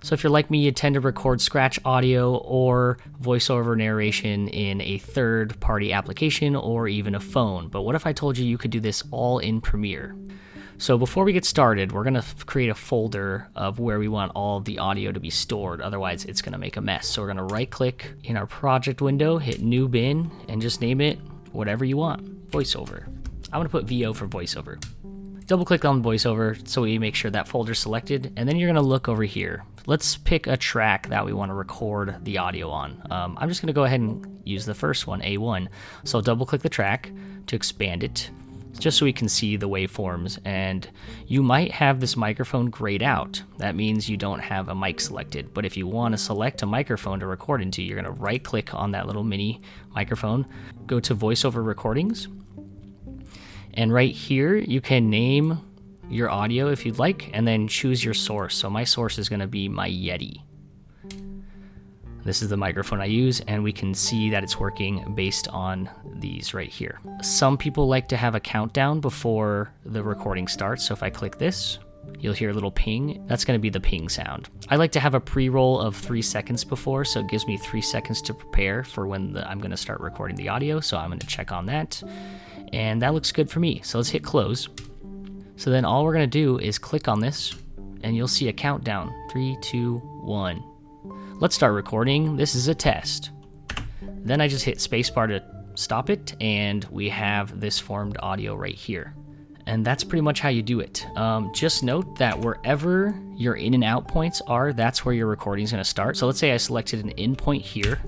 So if you're like me, you tend to record scratch audio or voiceover narration in a third-party application or even a phone. But what if I told you you could do this all in Premiere? So before we get started, we're going to create a folder of where we want all of the audio to be stored. Otherwise, it's going to make a mess. So we're going to right-click in our project window, hit New Bin, and just name it whatever you want. VoiceOver. I'm going to put VO for VoiceOver. Double-click on VoiceOver so we make sure that folder's selected, and then you're going to look over here. Let's pick a track that we want to record the audio on. I'm just going to go ahead and use the first one, A1. So double-click the track to expand it, just so we can see the waveforms. And you might have this microphone grayed out. That means you don't have a mic selected. But if you want to select a microphone to record into, you're going to right-click on that little mini microphone, go to VoiceOver Recordings, and right here you can name your audio if you'd like, and then choose your source. So my source is going to be my Yeti. This is the microphone I use, and we can see that it's working based on these right here. Some people like to have a countdown before the recording starts. So if I click this, you'll hear a little ping. That's going to be the ping sound. I like to have a pre-roll of 3 seconds before, so it gives me 3 seconds to prepare for when I'm going to start recording the audio. So I'm going to check on that, and that looks good for me. So let's hit close. So then all we're going to do is click on this, and you'll see a countdown. 3, 2, 1. Let's start recording. This is a test. Then I just hit spacebar to stop it, and we have this formed audio right here. And that's pretty much how you do it. Just note that wherever your in and out points are, that's where your recording is going to start. So let's say I selected an in point here,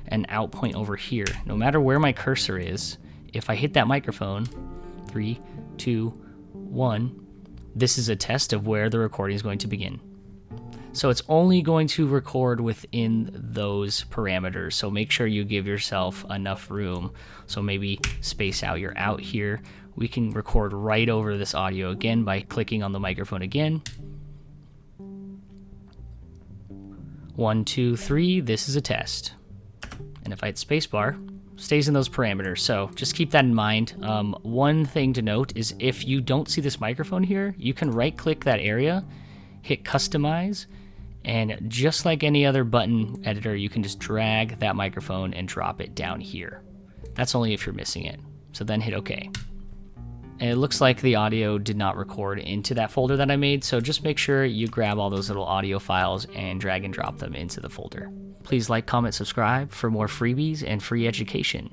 and out point over here. No matter where my cursor is, if I hit that microphone, 3, 2, 1, this is a test of where the recording is going to begin. So it's only going to record within those parameters. So make sure you give yourself enough room. So maybe space out your out here. We can record right over this audio again by clicking on the microphone again. 1, 2, 3, this is a test. And if I hit spacebar, stays in those parameters. So just keep that in mind. One thing to note is if you don't see this microphone here, you can right click that area, hit customize, and just like any other button editor, you can just drag that microphone and drop it down here. That's only if you're missing it. So then hit OK. And it looks like the audio did not record into that folder that I made, so just make sure you grab all those little audio files and drag and drop them into the folder. Please like, comment, subscribe for more freebies and free education.